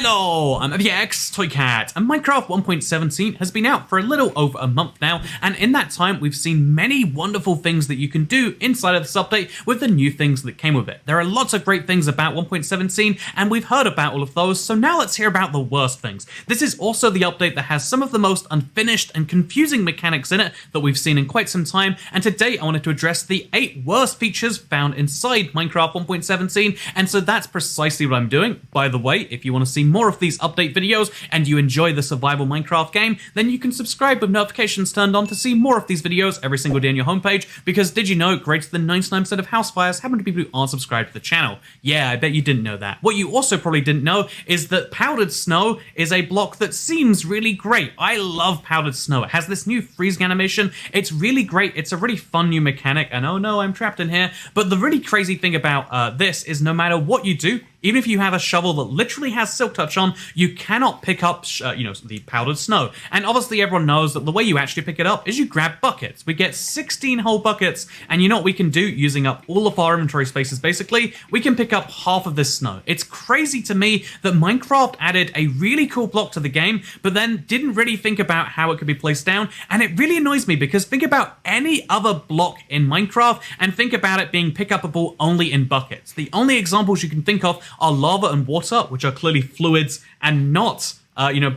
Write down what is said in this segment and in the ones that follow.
Hello, I'm FX Toycat, and Minecraft 1.17 has been out for a little over a month now, and in that time we've seen many wonderful things that you can do inside of this update with the new things that came with it. There are lots of great things about 1.17, and we've heard about all of those, so now let's hear about the worst things. This is also the update that has some of the most unfinished and confusing mechanics in it that we've seen in quite some time, and today I wanted to address the 8 worst features found inside Minecraft 1.17, and so that's precisely what I'm doing. By the way, if you want to see more of these update videos and you enjoy the survival Minecraft game, then you can subscribe with notifications turned on to see more of these videos every single day on your homepage, because did you know greater than 99% of house fires happen to people who aren't subscribed to the channel? Yeah, I bet you didn't know that. What you also probably didn't know is that powdered snow is a block that seems really great. I love powdered snow. It has this new freezing animation. It's really great. It's a really fun new mechanic, and oh no, I'm trapped in here. But the really crazy thing about this is no matter what you do, even if you have a shovel that literally has silk touch on, you cannot pick up, the powdered snow. And obviously everyone knows that the way you actually pick it up is you grab buckets. We get 16 whole buckets, and you know what we can do using up all of our inventory spaces basically? We can pick up half of this snow. It's crazy to me that Minecraft added a really cool block to the game, but then didn't really think about how it could be placed down, and it really annoys me because think about any other block in Minecraft and think about it being pick-upable only in buckets. The only examples you can think of are lava and water, which are clearly fluids and not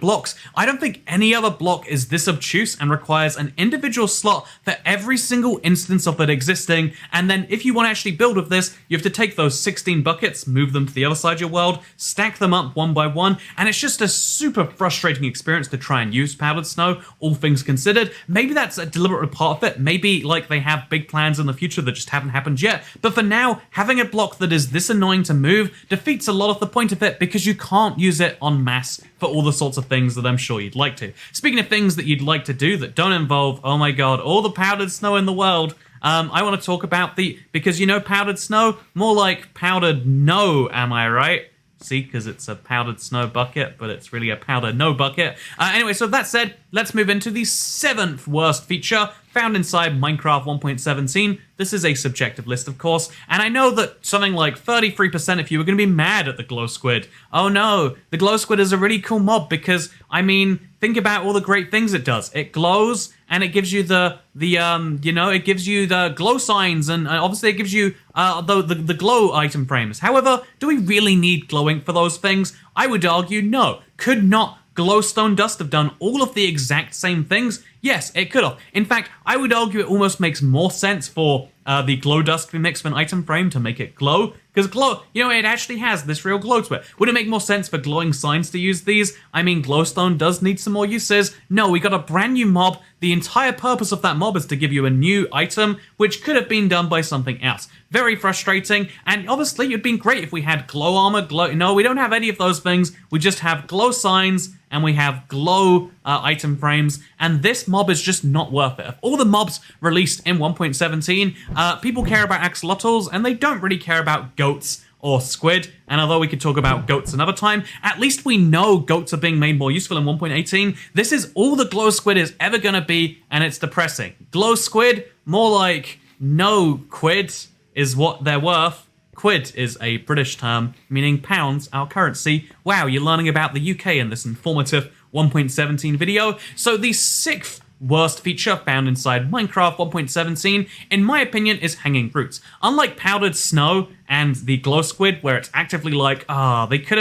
blocks. I don't think any other block is this obtuse and requires an individual slot for every single instance of it existing, and then if you want to actually build with this, you have to take those 16 buckets, move them to the other side of your world, stack them up one by one, and it's just a super frustrating experience to try and use powdered snow, all things considered. Maybe that's a deliberate part of it, maybe like they have big plans in the future that just haven't happened yet, but for now, having a block that is this annoying to move defeats a lot of the point of it because you can't use it en masse for all the sorts of things that I'm sure you'd like to. Speaking of things that you'd like to do that don't involve, oh my god, all the powdered snow in the world, I want to talk about because you know powdered snow? More like powdered no, am I right? See, because it's a powdered snow bucket, but it's really a powdered no bucket. Anyway, so that said, let's move into the 7th worst feature found inside Minecraft 1.17. This is a subjective list, of course, and I know that something like 33% of you are going to be mad at the glow squid. Oh no, the glow squid is a really cool mob because, I mean, think about all the great things it does. It glows, and it gives you it gives you the glow signs, and obviously it gives you the glow item frames. However, do we really need glowing for those things? I would argue no. Could not glowstone dust have done all of the exact same things? Yes, it could have. In fact, I would argue it almost makes more sense for the glow dust to be mixed with an item frame to make it glow, because glow, it actually has this real glow to it. Would it make more sense for glowing signs to use these? I mean, glowstone does need some more uses. No, we got a brand new mob. The entire purpose of that mob is to give you a new item, which could have been done by something else. Very frustrating, and obviously it'd been great if we had glow armor, no, we don't have any of those things. We just have glow signs, and we have glow item frames, and this mob is just not worth it. Of all the mobs released in 1.17, people care about axolotls, and they don't really care about goats or squid, and although we could talk about goats another time, at least we know goats are being made more useful in 1.18. This is all the glow squid is ever gonna be, and it's depressing. Glow squid, more like no quid is what they're worth. Quid is a British term, meaning pounds, our currency. Wow, you're learning about the UK in this informative 1.17 video. So the 6th worst feature found inside Minecraft 1.17, in my opinion, is hanging roots. Unlike powdered snow and the glow squid, where it's actively like, they could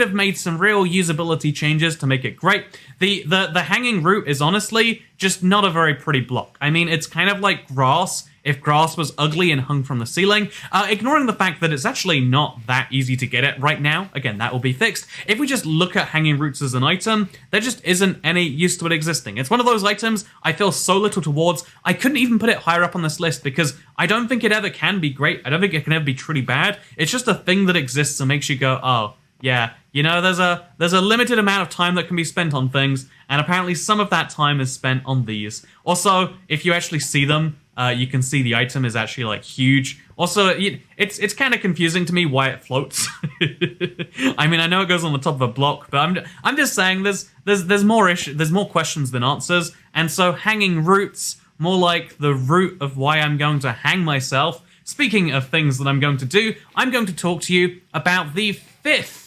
have made some real usability changes to make it great. The hanging root is honestly just not a very pretty block. I mean, it's kind of like grass, if grass was ugly and hung from the ceiling, ignoring the fact that it's actually not that easy to get it right now. Again, that will be fixed. If we just look at hanging roots as an item, there just isn't any use to it existing. It's one of those items I feel so little towards, I couldn't even put it higher up on this list because I don't think it ever can be great. I don't think it can ever be truly bad. It's just a thing that exists and makes you go, oh, yeah, there's a limited amount of time that can be spent on things, and apparently some of that time is spent on these. Also, if you actually see them, you can see the item is actually like huge. Also, it's kind of confusing to me why it floats. I mean, I know it goes on the top of a block, but I'm just saying there's more questions than answers, and so hanging roots, more like the root of why I'm going to hang myself. Speaking of things that I'm going to do, I'm going to talk to you about the 5th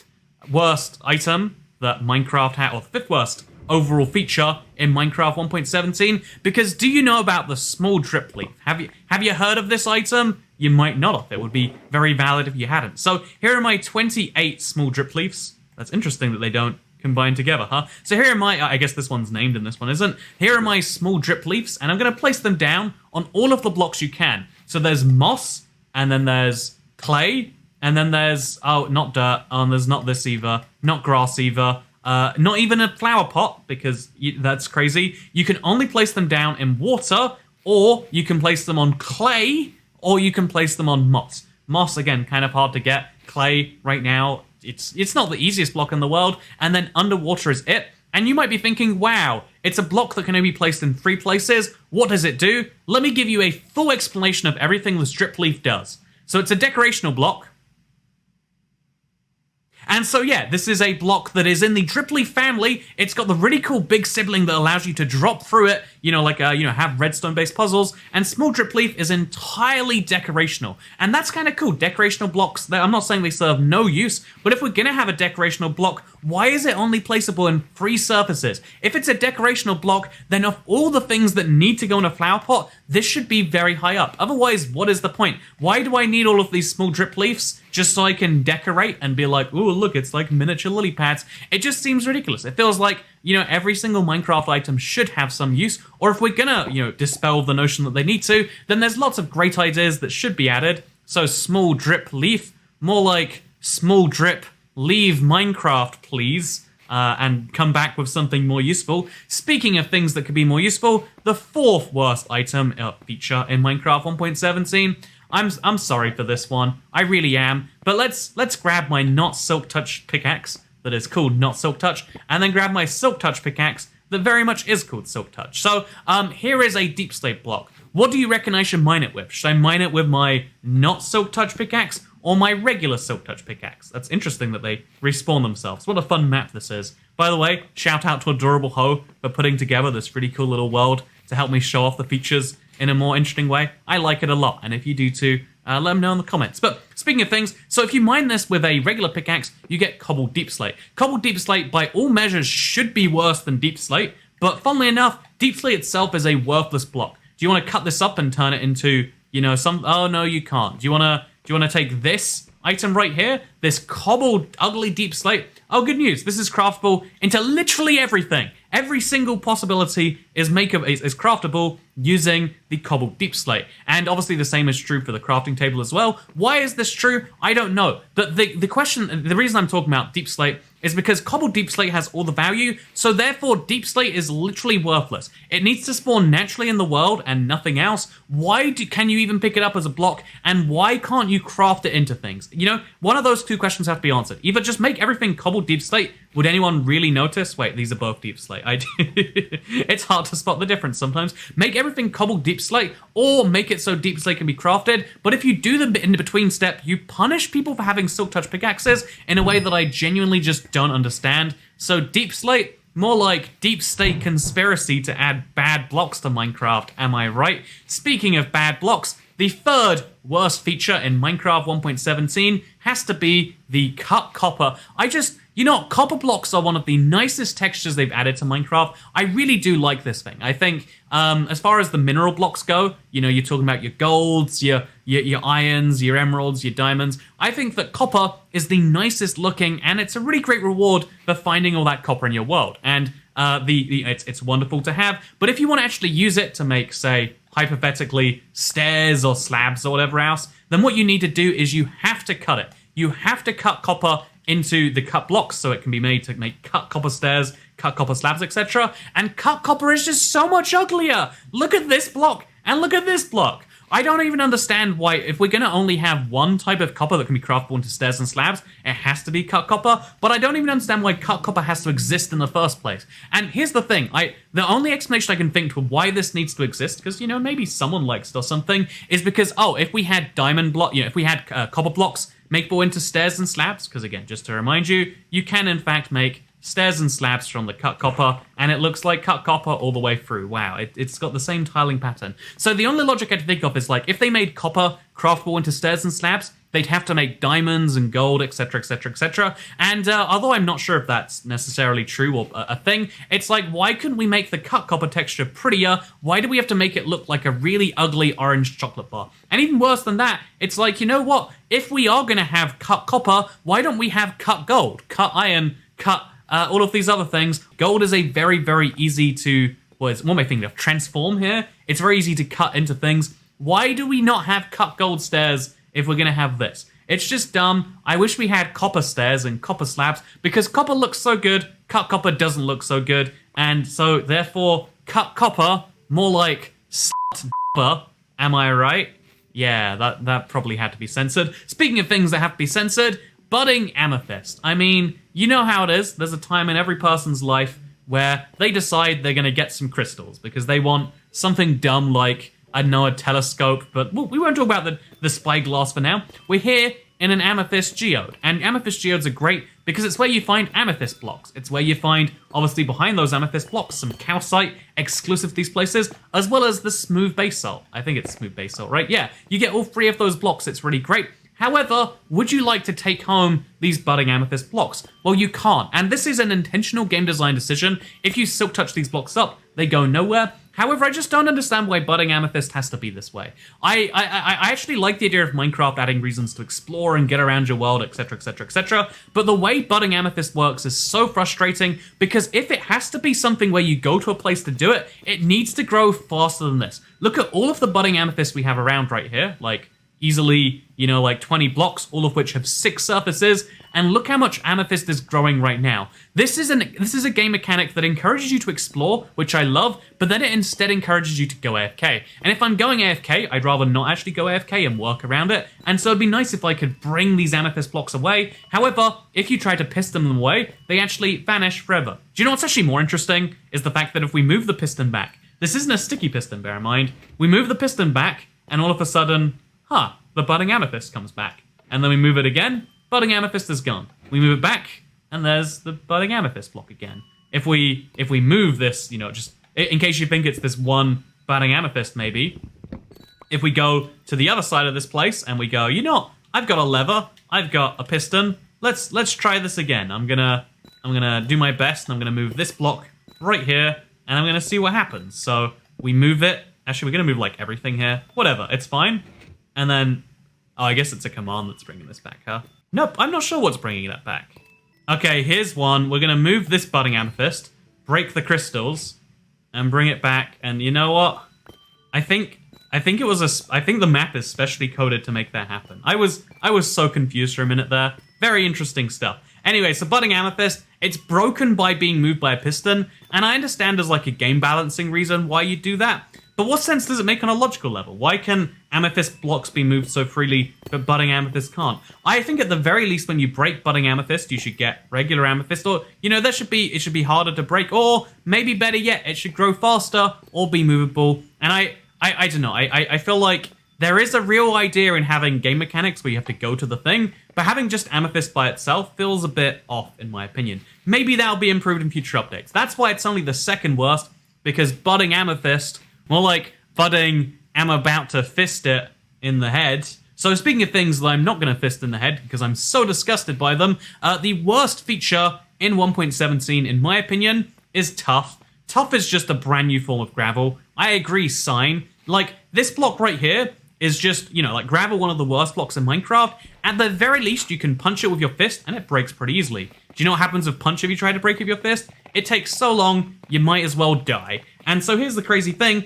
worst item that Minecraft had, or the 5th worst overall feature in Minecraft 1.17, because do you know about the small Dripleaf? Have you heard of this item? You might not have. It would be very valid if you hadn't. So here are my 28 small Dripleafs. That's interesting that they don't combine together, huh? So here are my, I guess this one's named and this one isn't. Here are my small Dripleafs, and I'm going to place them down on all of the blocks you can. So there's moss, and then there's clay, and then there's, oh, not dirt, and there's not this either, not grass either, not even a flower pot, because that's crazy. You can only place them down in water, or you can place them on clay, or you can place them on moss. Moss, again, kind of hard to get. Clay, right now, it's not the easiest block in the world, and then underwater is it. And you might be thinking, wow, it's a block that can only be placed in 3 places. What does it do? Let me give you a full explanation of everything the Dripleaf does. So it's a decorational block. And so yeah, this is a block that is in the Dripleaf family. It's got the really cool big sibling that allows you to drop through it, have redstone-based puzzles, and small Dripleaf is entirely decorational. And that's kind of cool. Decorational blocks, I'm not saying they serve no use, but if we're gonna have a decorational block, why is it only placeable in 3 surfaces? If it's a decorational block, then of all the things that need to go in a flower pot, this should be very high up. Otherwise, what is the point? Why do I need all of these small Dripleafs just so I can decorate and be like, ooh, look, it's like miniature lily pads? It just seems ridiculous. It feels like, every single Minecraft item should have some use, or if we're gonna, dispel the notion that they need to, then there's lots of great ideas that should be added. So small Dripleaf, more like small drip, leave Minecraft, please, and come back with something more useful. Speaking of things that could be more useful, the 4th worst item feature in Minecraft 1.17. I'm sorry for this one, I really am, but let's grab my not silk touch pickaxe that is called not silk touch, and then grab my silk touch pickaxe that very much is called silk touch. So here is a Deepslate block. What do you reckon I should mine it with? Should I mine it with my not silk touch pickaxe or my regular silk touch pickaxe? That's interesting that they respawn themselves. What a fun map this is. By the way, shout out to Adorable Ho for putting together this really cool little world to help me show off the features in a more interesting way. I like it a lot, and if you do too, let them know in the comments. But speaking of things, so if you mine this with a regular pickaxe, you get cobbled Deepslate. Cobbled Deepslate, by all measures, should be worse than Deepslate, but funnily enough, Deepslate itself is a worthless block. Do you want to cut this up and turn it into, some... Oh, no, you can't. Do you want to take this item right here, this cobbled, ugly Deepslate? Oh, good news. This is craftable into literally everything. Every single possibility is craftable using the cobbled Deepslate. And obviously the same is true for the crafting table as well. Why is this true? I don't know. But the reason I'm talking about Deepslate is because cobbled Deepslate has all the value, so therefore Deepslate is literally worthless. It needs to spawn naturally in the world and nothing else. Why can you even pick it up as a block, and why can't you craft it into things? One of those 2 questions have to be answered. Either just make everything cobbled Deepslate. Would anyone really notice? Wait, these are both Deepslate. It's hard to spot the difference sometimes. Make everything cobbled Deepslate, or make it so Deepslate can be crafted. But if you do the in-between step, you punish people for having silk touch pickaxes in a way that I genuinely just don't understand. So Deepslate, more like deep state conspiracy to add bad blocks to Minecraft, am I right? Speaking of bad blocks, the 3rd worst feature in Minecraft 1.17 has to be the cut copper. Copper blocks are one of the nicest textures they've added to Minecraft. I really do like this thing. I think as far as the mineral blocks go, you're talking about your golds, your irons, your emeralds, your diamonds. I think that copper is the nicest looking, and it's a really great reward for finding all that copper in your world. And it's wonderful to have. But if you want to actually use it to make, say, hypothetically, stairs or slabs or whatever else, then what you need to do is you have to cut it. You have to cut copper into the cut blocks so it can be made to make cut copper stairs, cut copper slabs, etc. And cut copper is just so much uglier. Look at this block and look at this block. I don't even understand why, if we're going to only have one type of copper that can be craftable into stairs and slabs, it has to be cut copper, but I don't even understand why cut copper has to exist in the first place. And here's the thing, the only explanation I can think to why this needs to exist, because, maybe someone likes it or something, is because, if we had if we had copper blocks makeable into stairs and slabs, because again, just to remind you, you can in fact make stairs and slabs from the cut copper, and it looks like cut copper all the way through. Wow, it's got the same tiling pattern. So the only logic I can think of is if they made copper craftable into stairs and slabs, they'd have to make diamonds and gold, etc, etc, etc. And although I'm not sure if that's necessarily true or a thing, it's like, why couldn't we make the cut copper texture prettier? Why do we have to make it look like a really ugly orange chocolate bar? And even worse than that, it's like, you know what? If we are going to have cut copper, why don't we have cut gold, cut iron, cut all of these other things? Gold is a very, very easy to, what am I thinking of? Transform here? It's very easy to cut into things. Why do we not have cut gold stairs if we're going to have this? It's just dumb. I wish we had copper stairs and copper slabs, because copper looks so good, cut copper doesn't look so good, and so therefore cut copper, more like copper, am I right? Yeah, that probably had to be censored. Speaking of things that have to be censored, budding amethyst. I mean, you know how it is. There's a time in every person's life where they decide they're going to get some crystals because they want something dumb like, I don't know, a telescope, but we won't talk about the spyglass for now. We're here in an amethyst geode, and amethyst geodes are great because it's where you find amethyst blocks. It's where you find, obviously behind those amethyst blocks, some calcite exclusive to these places, as well as the smooth basalt. I think it's smooth basalt, right? Yeah, you get all three of those blocks. It's really great. However, would you like to take home these budding amethyst blocks? Well, you can't, and this is an intentional game design decision. If you silk touch these blocks up, they go nowhere. However, I just don't understand why budding amethyst has to be this way. I actually like the idea of Minecraft adding reasons to explore and get around your world, etc, etc, etc. But the way budding amethyst works is so frustrating, because if it has to be something where you go to a place to do it, it needs to grow faster than this. Look at all of the budding amethyst we have around right here, like easily, you know, like 20 blocks, all of which have 6 surfaces, and look how much amethyst is growing right now. This is a game mechanic that encourages you to explore, which I love, but then it instead encourages you to go AFK. And if I'm going AFK, I'd rather not actually go AFK and work around it, and so it'd be nice if I could bring these amethyst blocks away. However, if you try to piston them away, they actually vanish forever. Do you know what's actually more interesting? Is the fact that if we move the piston back, this isn't a sticky piston, bear in mind, we move the piston back, and all of a sudden, the budding amethyst comes back. And then we move it again, budding amethyst is gone. We move it back, and there's the budding amethyst block again. If we move this, you know, just in case you think it's this one budding amethyst maybe, if we go to the other side of this place and we go, you know, I've got a lever, I've got a piston, let's try this again. I'm gonna do my best, and I'm gonna move this block right here, and I'm gonna see what happens. So we move it. Actually, we're gonna move like everything here. Whatever, it's fine. And then, oh, I guess it's a command that's bringing this back, huh? Nope, I'm not sure what's bringing that back. Okay, here's one. We're gonna move this budding amethyst, break the crystals, and bring it back. And you know what? I think the map is specially coded to make that happen. I was so confused for a minute there. Very interesting stuff. Anyway, so budding amethyst, it's broken by being moved by a piston, and I understand there's like a game balancing reason why you do that. But what sense does it make on a logical level? Why can amethyst blocks be moved so freely, but budding amethyst can't? I think at the very least, when you break budding amethyst, you should get regular amethyst, or, you know, it should be harder to break, or maybe better yet, it should grow faster or be movable. And I don't know, I feel like there is a real idea in having game mechanics where you have to go to the thing, but having just amethyst by itself feels a bit off, in my opinion. Maybe that'll be improved in future updates. That's why it's only the second worst, because budding amethyst, more like budding, I'm about to fist it in the head. So speaking of things that I'm not going to fist in the head because I'm so disgusted by them, the worst feature in 1.17, in my opinion, is Tuff. Tuff is just a brand new form of gravel. I agree, sign. Like, this block right here is just, you know, like gravel, one of the worst blocks in Minecraft. At the very least, you can punch it with your fist and it breaks pretty easily. Do you know what happens with punch if you try to break it with your fist? It takes so long, you might as well die. And so here's the crazy thing.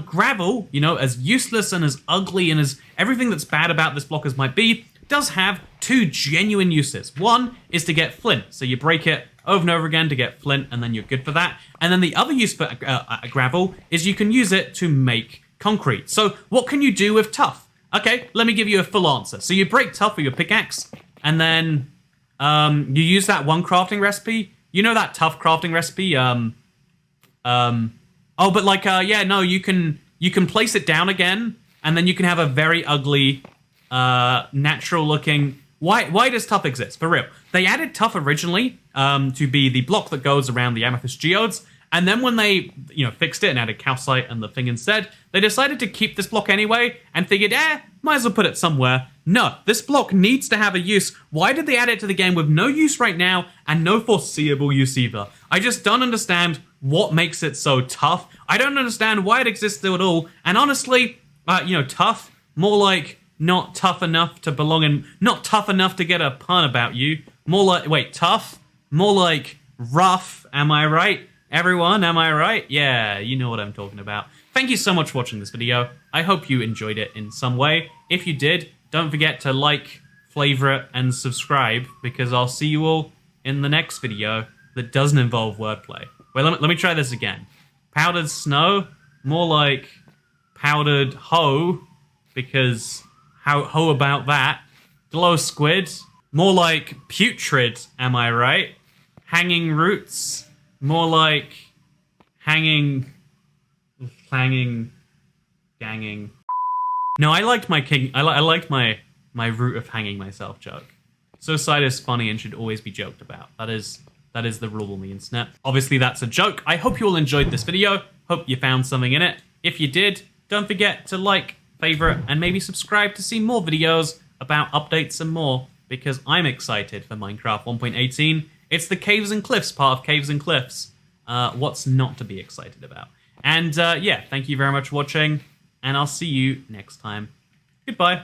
Gravel, you know, as useless and as ugly and as everything that's bad about this block as might be, does have 2 genuine uses. One is to get flint. So you break it over and over again to get flint, and then you're good for that. And then the other use for gravel is you can use it to make concrete. So what can you do with Tuff? Okay, let me give you a full answer. So you break Tuff with your pickaxe, and then you use that one crafting recipe. You know that Tuff crafting recipe? Oh, but like, yeah, no, you can place it down again, and then you can have a very ugly, natural-looking... Why does Tuff exist? For real. They added Tuff originally to be the block that goes around the amethyst geodes, and then when they, you know, fixed it and added calcite and the thing instead, they decided to keep this block anyway, and figured, might as well put it somewhere. No, this block needs to have a use. Why did they add it to the game with no use right now and no foreseeable use either? I just don't understand what makes it so tough. I don't understand why it exists at all. And honestly, tough, more like not tough enough to belong in, not tough enough to get a pun about you. More like, wait, tough? More like rough, am I right? Everyone, am I right? Yeah, you know what I'm talking about. Thank you so much for watching this video. I hope you enjoyed it in some way. If you did, don't forget to like, favorite, and subscribe, because I'll see you all in the next video that doesn't involve wordplay. Wait, let me try this again. Powdered snow? More like powdered hoe, because how about that? Glow squid? More like putrid, am I right? Hanging roots? More like hanging, ganging. No, I liked my I liked my root of hanging myself joke. Suicide is funny and should always be joked about. That is the rule on the internet. Obviously, that's a joke. I hope you all enjoyed this video. Hope you found something in it. If you did, don't forget to like, favorite, and maybe subscribe to see more videos about updates and more, because I'm excited for Minecraft 1.18. It's the Caves and Cliffs part of Caves and Cliffs. What's not to be excited about? And yeah, thank you very much for watching, and I'll see you next time. Goodbye.